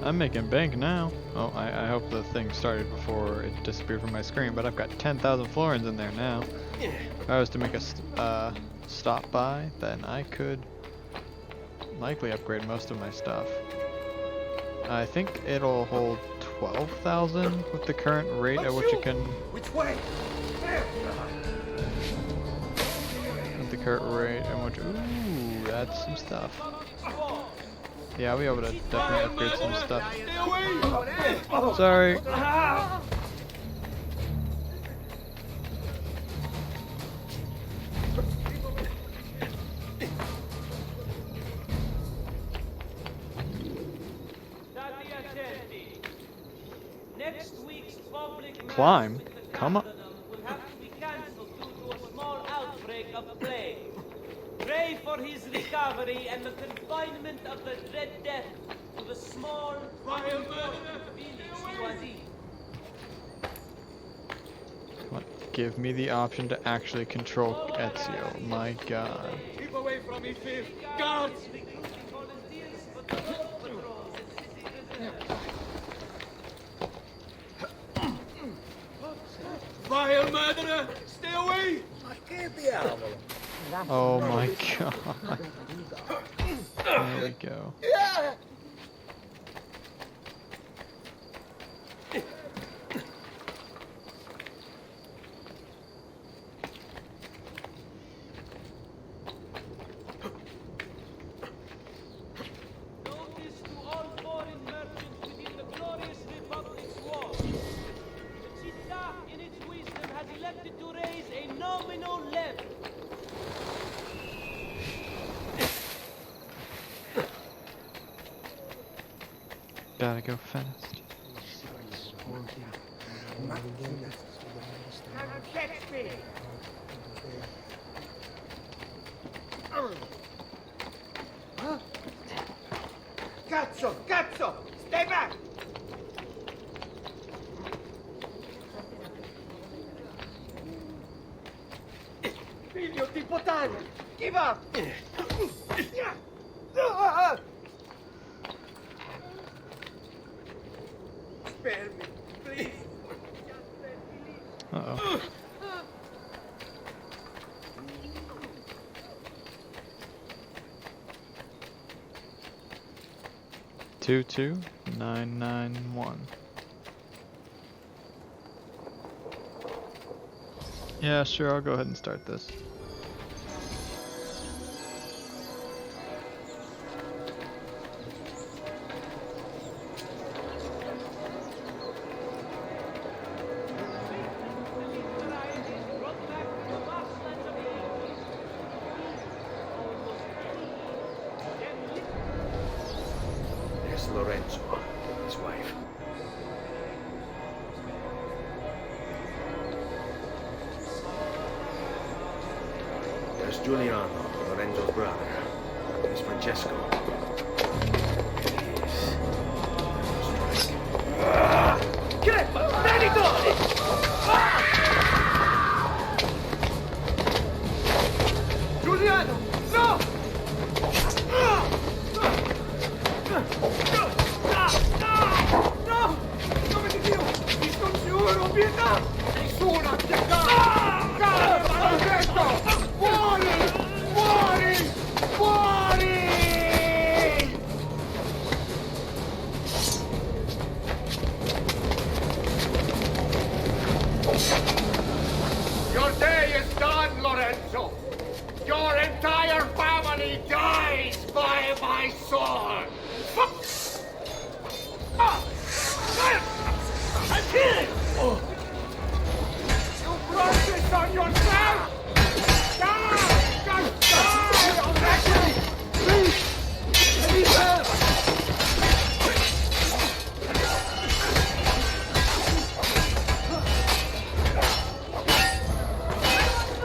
I'm making bank now. Oh, I hope the thing started before it disappeared from my screen, but I've got 10,000 florins in there now. If I was to make a stop by, then I could likely upgrade most of my stuff. I think it'll hold 12,000 with the current rate at which it can... Which way? With the current rate at which... Ooh, that's some stuff. Yeah, I'll be able to definitely upgrade some stuff. Sorry. Climb? Come on. Will have to be cancelled due to a small outbreak of plague. Pray for his recovery and the confinement of the dread death to the small village he was in. Come on, give me the option to actually control Ezio. My God. Keep away from me, Phil. Guards! Vile murderer! Stay away! Oh my God. There we go. Notice to all foreign merchants within the glorious Republic's walls. The Città, in its wisdom, has elected to raise a nominal levy. Gotta go fast. Cazzo! Cazzo! Stay back! Figlio di puttana! Give up! Spare me, please! Uh-oh. Two, 991. Yeah, sure, I'll go ahead and start this. There's Lorenzo, his wife. There's Giuliano, Lorenzo's brother. There's Francesco. Crepa! Venitore! Giuliano! No! No! Nome di Dio! Ti scongiuro, pietà! Nessuno attaccato! Calma, maledetto! Muori! Muori! Muori! Your day is done, Lorenzo! Your entire family dies by my sword! I'm here! You brought this on yourself! Die! Just die already! Please! Please help!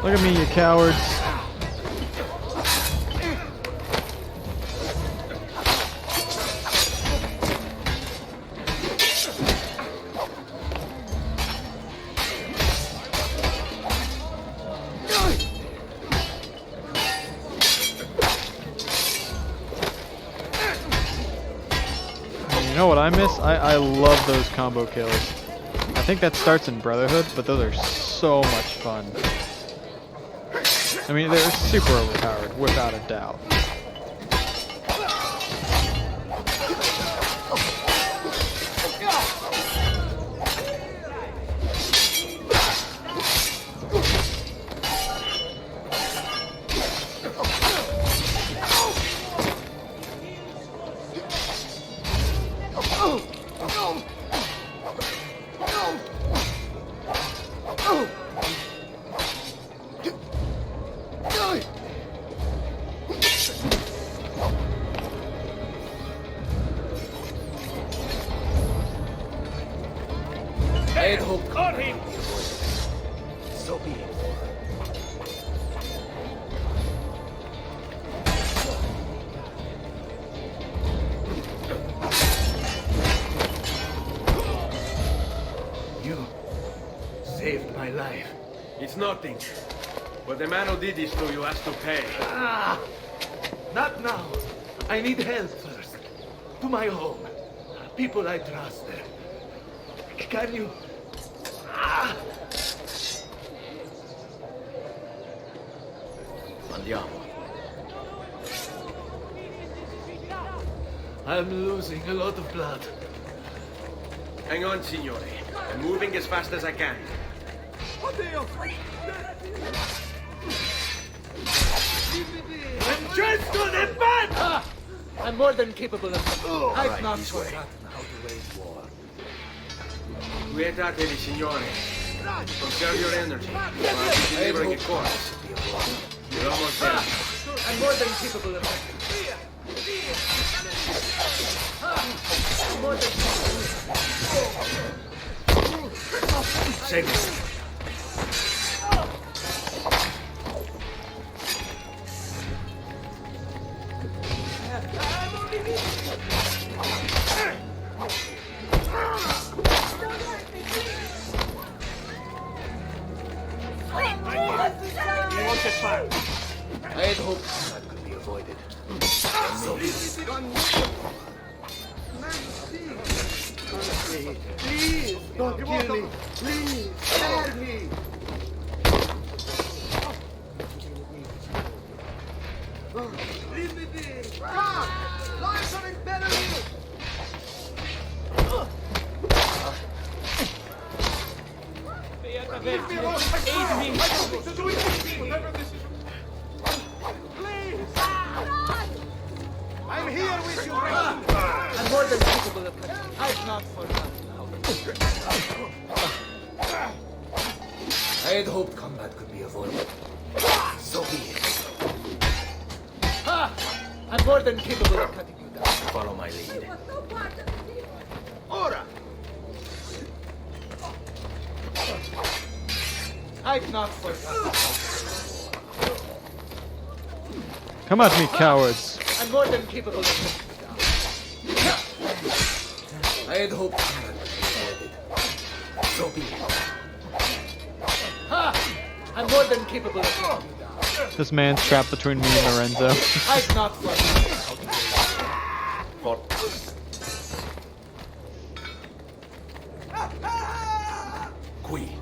Look at me, you cowards. You know what I miss? I love those combo kills. I think that starts in Brotherhood, but those are so much fun. I mean, they're super overpowered, without a doubt. I'd hope On him! so be it. You saved my life. It's nothing. But the man who did this to you has to pay. Ah! Not now. I need help first. To my home. People I trust there. Can you... Ah! Andiamo. I'm losing a lot of blood. Hang on, signore. I'm moving as fast as I can. Francesco de Pazzi! I'm more than capable of... I've right, not this way. forgotten how to wage war. Quietatevi, signore. Conserve your energy. While I'm delivering a corpse. You're almost there. I'm more than capable of... I'm more than Save it. I'd hope that could be avoided. Please, don't kill me. Please, spare me. Leave me be. Come, lives are in peril. I'm here with you. I'm more than capable of it. I've not forgotten how. I had hoped combat could be avoided. So be it. Ha! I'm more than capable of cutting you down. Follow my lead. Ora! I've not forgotten. Come at me, cowards. I'm more than capable of cutting you down. I had hoped combat could be avoided. So be it. Ha! I'm more than capable of cutting you down. This man's trapped between me and Lorenzo. I've not forgotten how to wage. Qui.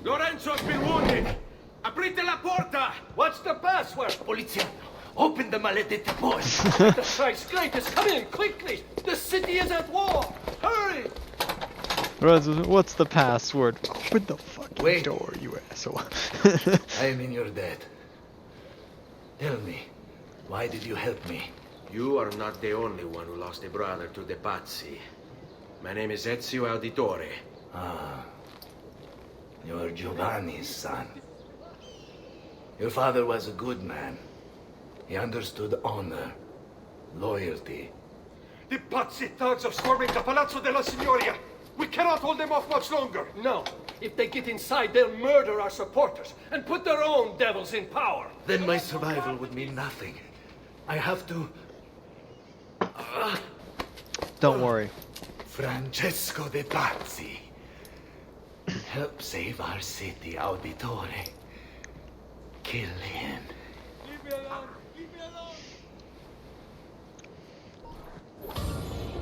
Lorenzo's been wounded. Aprite la porta! What's the password, Poliziano? Open the maledetta boy. The Christ greatest, come in quickly. The city is at war. Hurry! Lorenzo, what's the password? Open the fucking Wait. door, you asshole. I am in your debt. Tell me, why did you help me? You are not the only one who lost a brother to the Pazzi. My name is Ezio Auditore. Ah, you're Giovanni's son. Your father was a good man. He understood honor, loyalty. The Pazzi thugs are storming the Palazzo della Signoria. We cannot hold them off much longer. No. If they get inside, they'll murder our supporters and put their own devils in power. Then my survival would mean nothing. I have to... Don't worry. Francesco de Pazzi. Help save our city, Auditore. Kill him. Leave me alone. Leave me alone.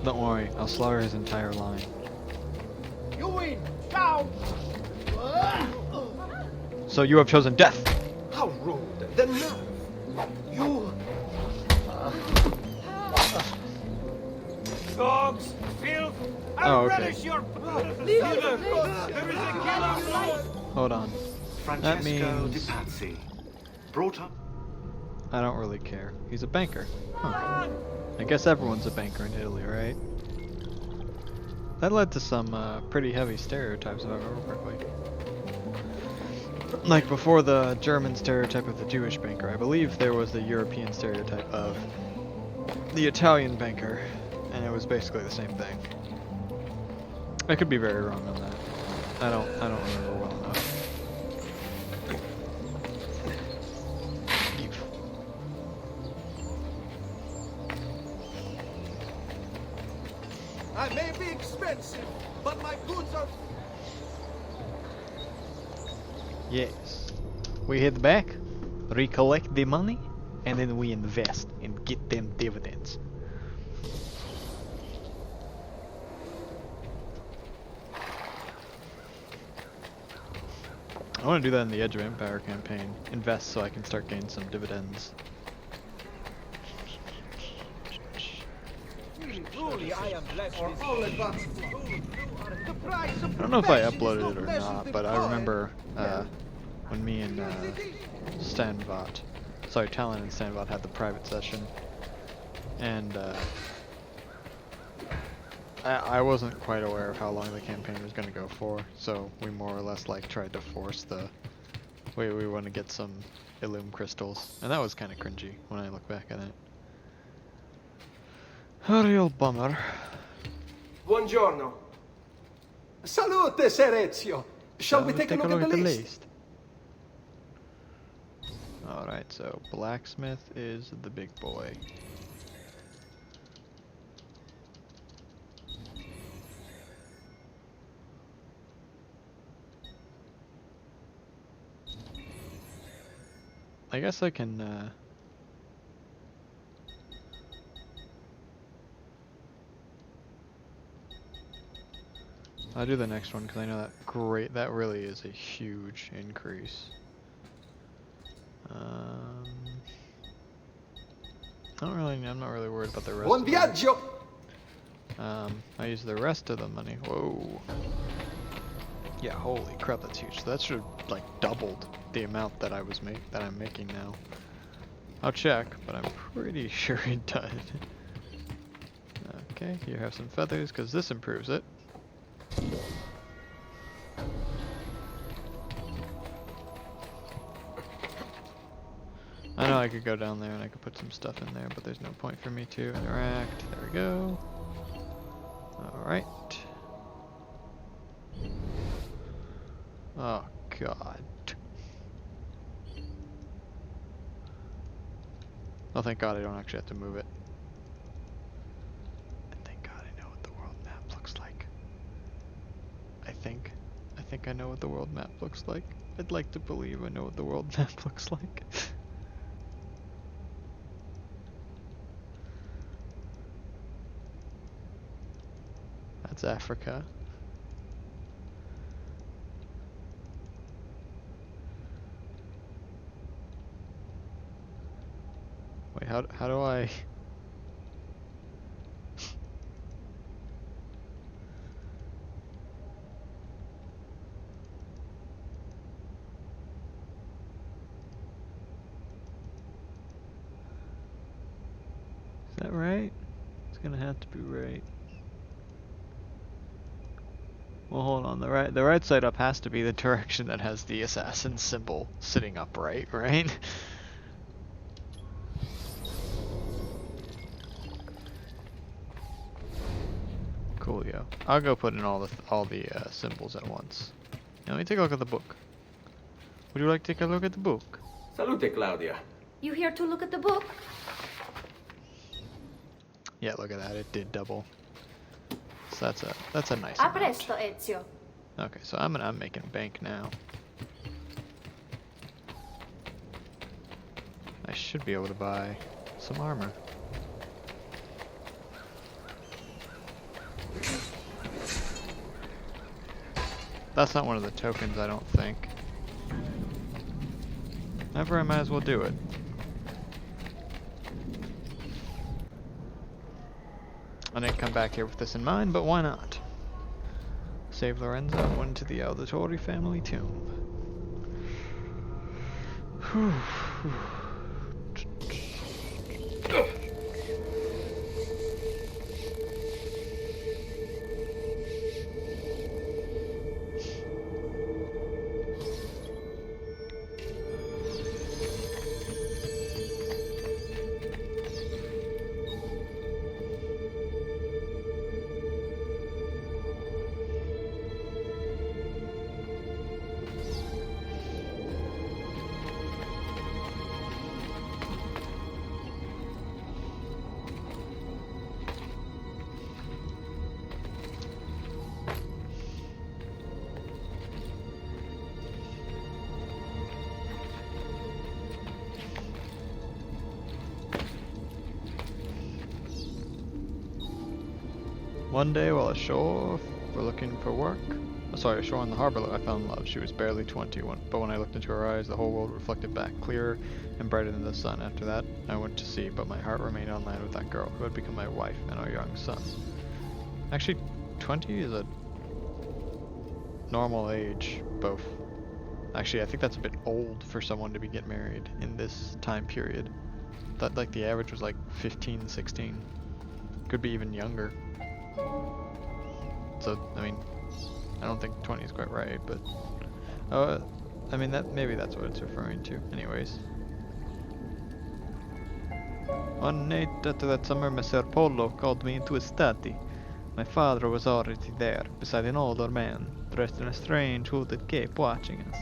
Don't worry, I'll slaughter his entire line. You win. Ciao. So you have chosen death. How rude. The nerve. You... Dogs, filth. Oh, okay. Relish your blood. There is a killer. Hold on. Francesco means- Di Pazzi, brought up. I don't really care. He's a banker. Huh. I guess everyone's a banker in Italy, right? That led to some pretty heavy stereotypes, if I remember correctly. Like before the German stereotype of the Jewish banker, I believe there was the European stereotype of the Italian banker, and it was basically the same thing. I could be very wrong on that. I don't remember well enough. I may be expensive, but my goods are. Yes. We head back, recollect the money, and then we invest and get them dividends. I want to do that in the Edge of Empire campaign. Invest so I can start getting some dividends. Truly, I am blessed with all advances. The price of I don't know if I perfection is uploaded it or less not, than but I oil. remember when me and Talon and Stanvot had the private session, and I wasn't quite aware of how long the campaign was going to go for, so we more or less like tried to force the we want to get some Illum crystals, and that was kind of cringy when I look back at it. A real bummer. Buongiorno. Salute, Ser Ezio. Shall we take a look at the list? Alright, so blacksmith is the big boy. I guess I can I'll do the next one because I know that really is a huge increase. I'm not really worried about the rest Buon of it. viaggio. I use the rest of the money. Whoa. Yeah, holy crap, that's huge. So that should have like doubled the amount that I'm making now. I'll check, but I'm pretty sure it does. Okay, you have some feathers because this improves it. I know I could go down there and I could put some stuff in there, but there's no point for me to interact. There we go. Alright. Oh god. Oh, thank god I don't actually have to move it. And thank god I know what the world map looks like. I think I know what the world map looks like. I'd like to believe I know what the world map looks like. That's Africa. Wait, how do I... Is that right? It's gonna have to be right. Well, hold on. The right side up has to be the direction that has the assassin symbol sitting upright, right? Coolio. I'll go put in all the symbols at once. Now, let me take a look at the book. Would you like to take a look at the book? Salute, Claudia. You here to look at the book? Yeah, look at that. It did double. So that's a nice A amount. presto, Ezio. Okay, so I'm making bank now. I should be able to buy some armor. That's not one of the tokens, I don't think. However, I might as well do it. I didn't come back here with this in mind, but why not? Save Lorenzo and went to the Auditore family tomb. Whew. One day while ashore, we're looking for work. Ashore on the harbor, I fell in love. She was barely 20, but when I looked into her eyes, the whole world reflected back, clearer and brighter than the sun. After that, I went to sea, but my heart remained on land with that girl, who had become my wife and our young son. Actually, 20 is a normal age, both. Actually, I think that's a bit old for someone to be getting married in this time period. That, like, the average was like 15, 16. Could be even younger. So, I mean, I don't think 20 is quite right, but I mean, maybe that's what it's referring to. Anyways, one night after that summer, Messer Polo called me into his study. My father was already there, beside an older man, dressed in a strange hooded cape, watching us.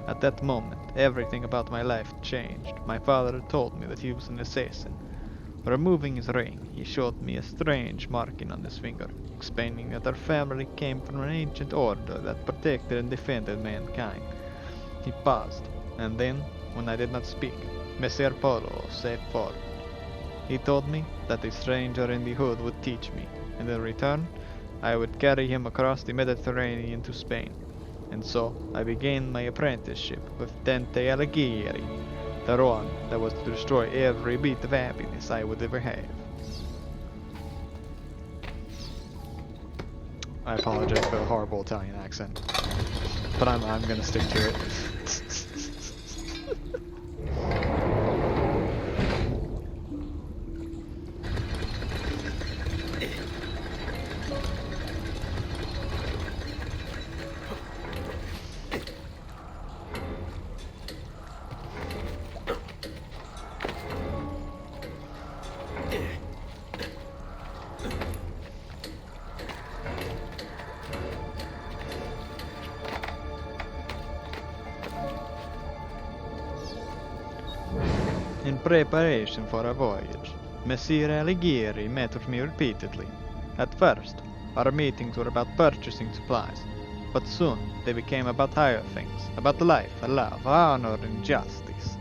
At that moment, everything about my life changed. My father told me that he was an assassin. Removing his ring, he showed me a strange marking on his finger, explaining that our family came from an ancient order that protected and defended mankind. He paused, and then, when I did not speak, Messer Polo stepped forward. He told me that the stranger in the hood would teach me, and in return, I would carry him across the Mediterranean to Spain. And so, I began my apprenticeship with Dante Alighieri, the one that was to destroy every bit of happiness I would ever have. I apologize for the horrible Italian accent, but I'm gonna stick to it. In preparation for our voyage, Messer Alighieri met with me repeatedly. At first, our meetings were about purchasing supplies, but soon they became about higher things, about life, love, honor, and justice.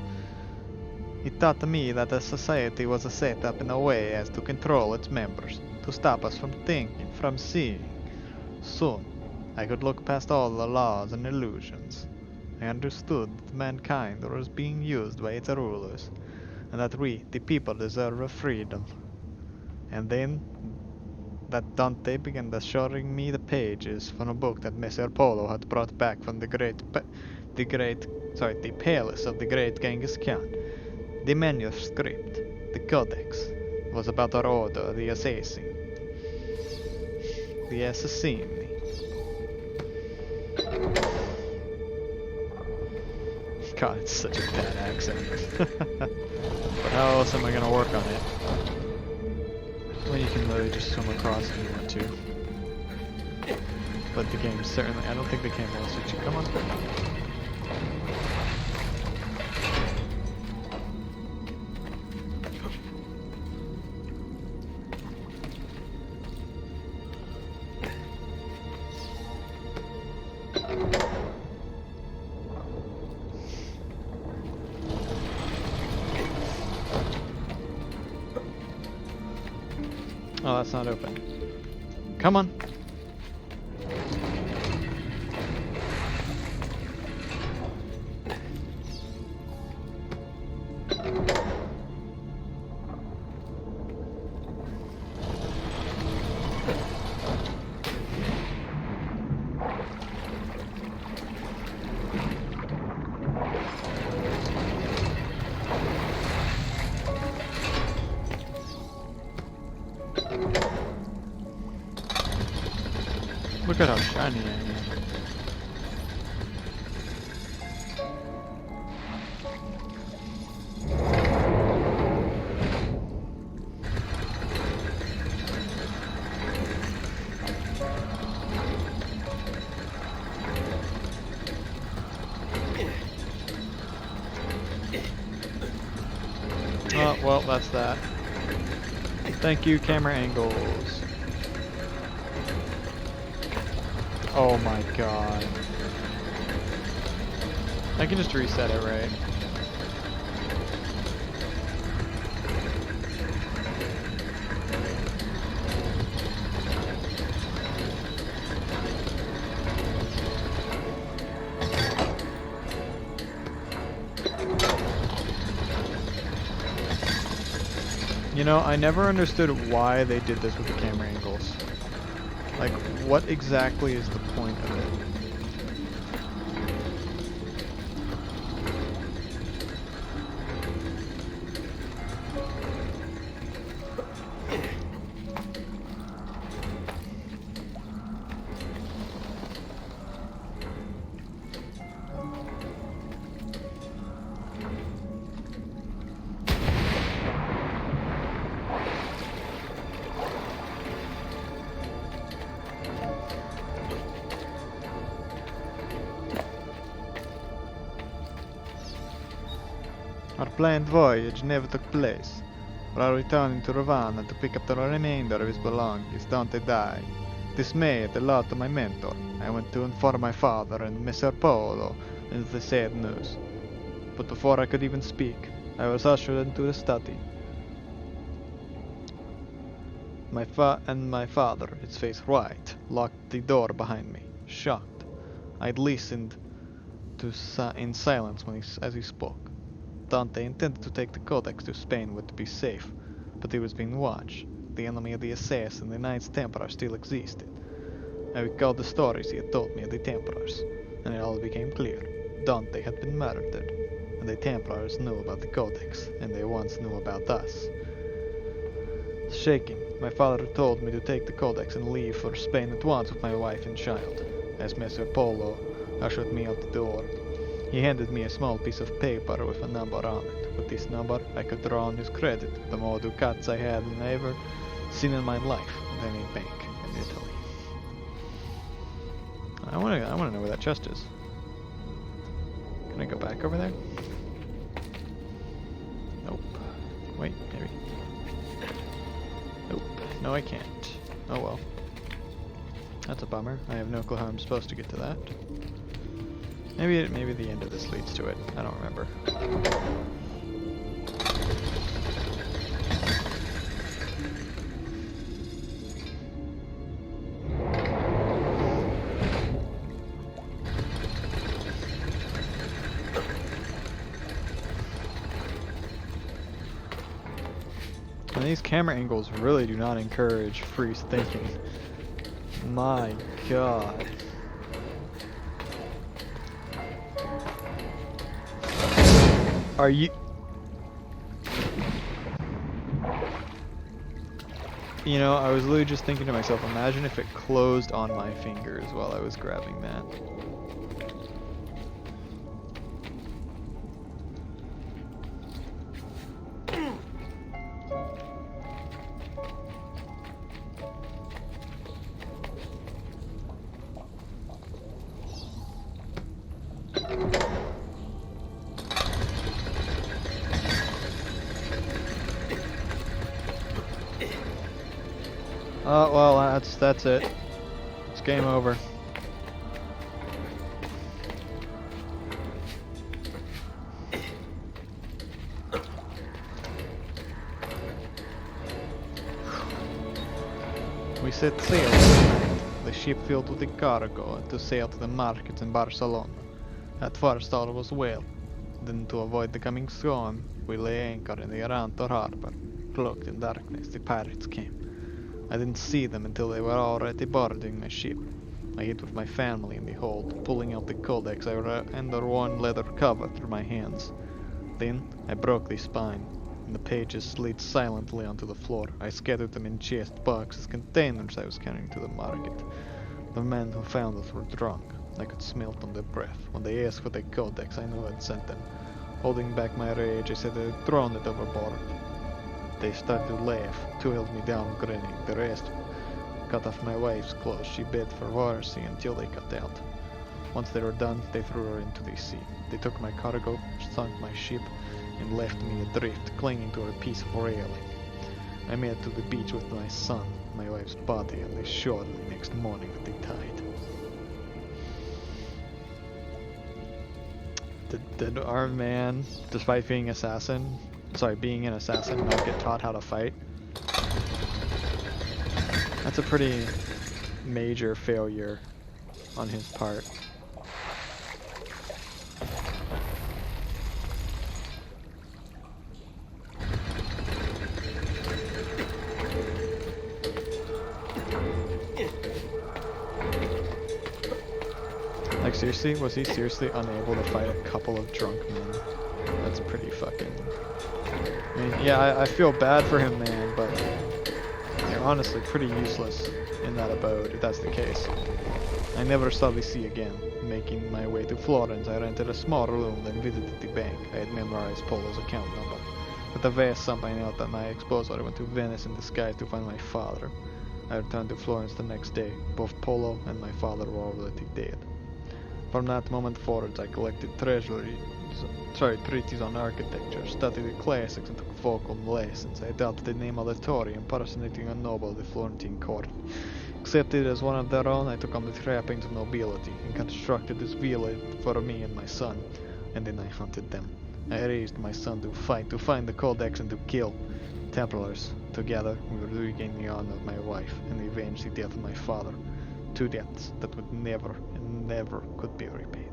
He taught me that a society was set up in a way as to control its members, to stop us from thinking, from seeing. Soon, I could look past all the laws and illusions. I understood that mankind was being used by its rulers, and that we, the people, deserve a freedom. And then, that Dante began showing me the pages from a book that Messer Polo had brought back from the palace of the great Genghis Khan. The manuscript, the codex, was about our order, the assassin. The assassini. God, it's such a bad accent. But how else am I gonna work on it? Well, you can literally just swim across if you want to. But the game certainly, I don't think the game will let you. Come on. Oh, that's not open. Come on. Look at how shiny I am. Oh, well, that's that. Thank you, camera angles. Oh my god. I can just reset it, right? You know, I never understood why they did this with the camera angles. Like, what exactly is the point of it? Our planned voyage never took place. While returning to Ravana to pick up the remainder of his belongings, Dante died. Dismayed at the loss of my mentor, I went to inform my father and Messer Polo of the sad news. But before I could even speak, I was ushered into the study. My father, his face white, locked the door behind me, shocked. I'd listened in silence as he spoke. Dante intended to take the Codex to Spain to be safe, but he was being watched. The enemy of the assassin, the Knights Templar, still existed. I recalled the stories he had told me of the Templars, and it all became clear. Dante had been murdered, and the Templars knew about the Codex, and they once knew about us. Shaking, my father told me to take the Codex and leave for Spain at once with my wife and child. As Messer Polo ushered me out the door, he handed me a small piece of paper with a number on it. With this number, I could draw on his credit the more ducats I had ever seen in my life at any bank in Italy. I wanna know where that chest is. Can I go back over there? Nope. Wait, maybe. Nope. No, I can't. Oh well. That's a bummer. I have no clue how I'm supposed to get to that. Maybe the end of this leads to it. I don't remember. And these camera angles really do not encourage free thinking. My god. Are you... You know, I was literally just thinking to myself, imagine if it closed on my fingers while I was grabbing that. Oh, well, that's it. It's game over. We set sail tonight, the ship filled with the cargo, to sail to the markets in Barcelona. At first all was well. Then, to avoid the coming storm, we lay anchor in the Arantor harbor. Cloaked in darkness, the pirates came. I didn't see them until they were already boarding my ship. I hid with my family in the hold, pulling out the Codex under one leather cover through my hands. Then I broke the spine and the pages slid silently onto the floor. I scattered them in chest boxes, containers I was carrying to the market. The men who found us were drunk. I could smell it on their breath. When they asked for the codex, I knew I'd sent them. Holding back my rage, I said I'd thrown it overboard. They started to laugh. Two held me down, grinning. The rest cut off my wife's clothes. She begged for mercy until they got out. Once they were done, they threw her into the sea. They took my cargo, sunk my ship, and left me adrift, clinging to a piece of railing. I made it to the beach with my son, my wife's body, and they shore the next morning with the tide. Did our man, despite being an assassin, not get taught how to fight? That's a pretty major failure on his part. Like, seriously? Was he seriously unable to fight a couple of drunk men? That's pretty fucking... I mean, yeah, I feel bad for him, man, but you're honestly pretty useless in that abode, if that's the case. I never saw the sea again. Making my way to Florence, I rented a small room, then visited the bank. I had memorized Polo's account number. With a vast sum, I knelt at my exposure. I went to Venice in disguise to find my father. I returned to Florence the next day. Both Polo and my father were already dead. From that moment forwards, I collected treatises on architecture, studied the classics, and took vocal lessons. I adopted the name Auditory, impersonating a noble of the Florentine court. Accepted as one of their own, I took on the trappings of nobility, and constructed this village for me and my son, and then I hunted them. I raised my son to fight, to find the codex and to kill Templars. Together, we would regain the honor of my wife, and avenge the death of my father. Two deaths that would never and never could be repaid.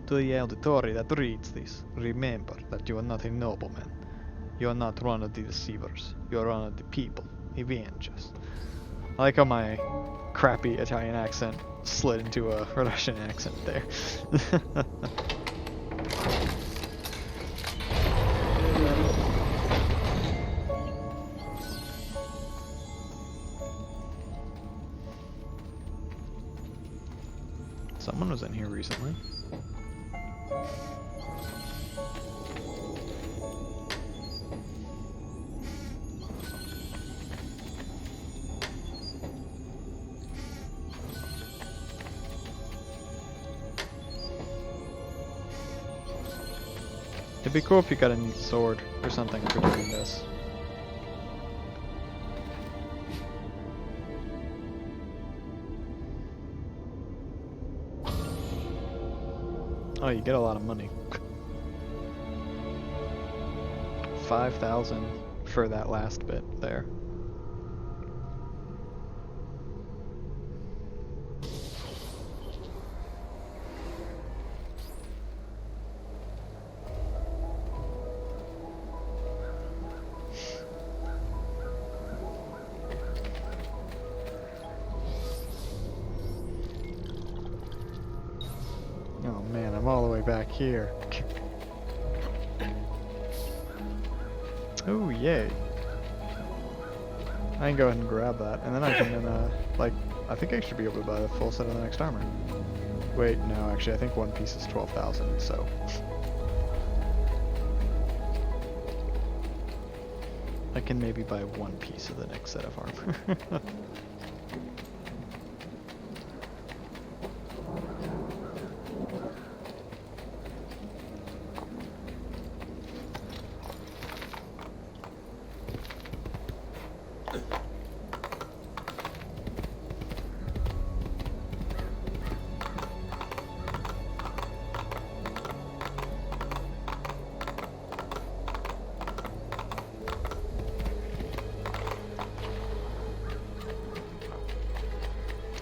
To the auditory that reads this, remember that you are not a nobleman. You are not one of the deceivers. You are one of the people. Avenge us. I like how my crappy Italian accent slid into a Russian accent there. Someone was in here recently. It'd be cool if you got a neat sword or something for doing this. Oh, you get a lot of money. 5,000 for that last bit there. Oh man, I'm all the way back here. Oh yay. I can go ahead and grab that, and then I can like, I think I should be able to buy the full set of the next armor. Wait, no, actually I think one piece is 12,000, so. I can maybe buy one piece of the next set of armor.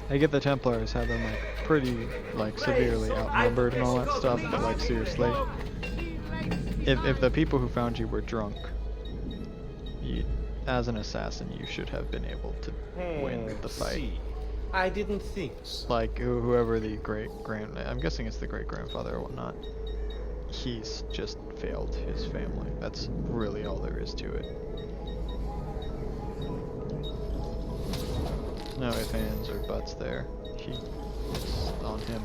I get the Templars have them like pretty like severely outnumbered and all that stuff, but like seriously, if the people who found you were drunk, as an assassin you should have been able to win the fight. See, I didn't think so. Like whoever the I'm guessing it's the great grandfather or whatnot, he's just failed his family. That's really all there is to it. No ifs, ands, or buts there. It's on him.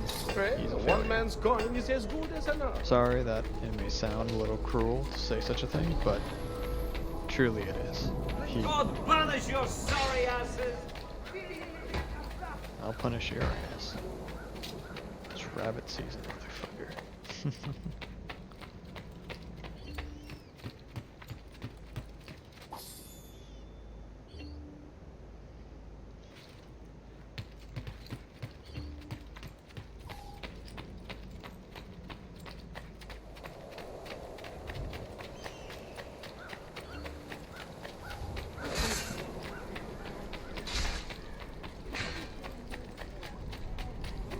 He's a One failure. man's coin is as good as another. Sorry that it may sound a little cruel to say such a thing, but truly it is. God banish your sorry asses! I'll punish your ass. It's rabbit season, motherfucker.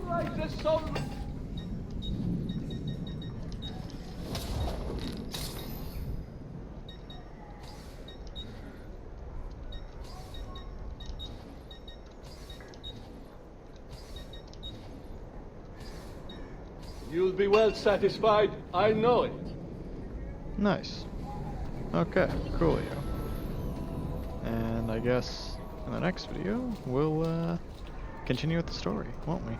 Like the sun. You'll be well satisfied, I know it. Nice. Okay, coolio. And I guess in the next video, we'll continue with the story, won't we?